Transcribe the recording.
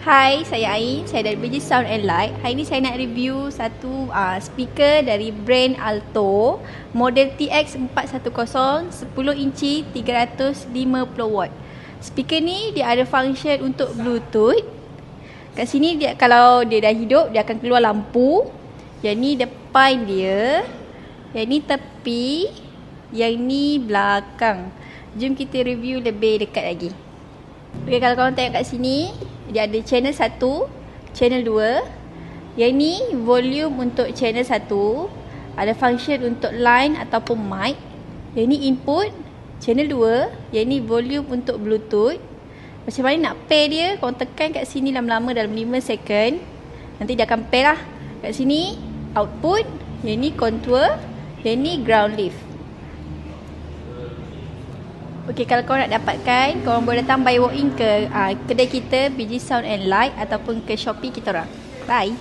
Hai, saya Ain. Saya dari BG Sound and Light. Hari ini saya nak review satu speaker dari brand Alto, model TX410, 10 inci, 350 watt. Speaker ni dia ada function untuk Bluetooth. Kat sini dia, kalau dia dah hidup, dia akan keluar lampu. Yang ni depan dia, yang ni tepi, yang ni belakang. Jom kita review lebih dekat lagi. Okay, kalau korang tengok kat sini, dia ada channel 1, channel 2. Yang ni volume untuk channel 1. Ada function untuk line ataupun mic. Yang ni input, channel 2. Yang ni volume untuk Bluetooth. Macam mana nak pair dia, korang tekan kat sini lama-lama dalam 5 second. Nanti dia akan pair lah. Kat sini output, yang ni contour, yang ni ground lift. Okey, kalau korang nak dapatkan, korang boleh datang by walk in ke kedai kita BG Sound and Light ataupun ke Shopee kita orang. Bye.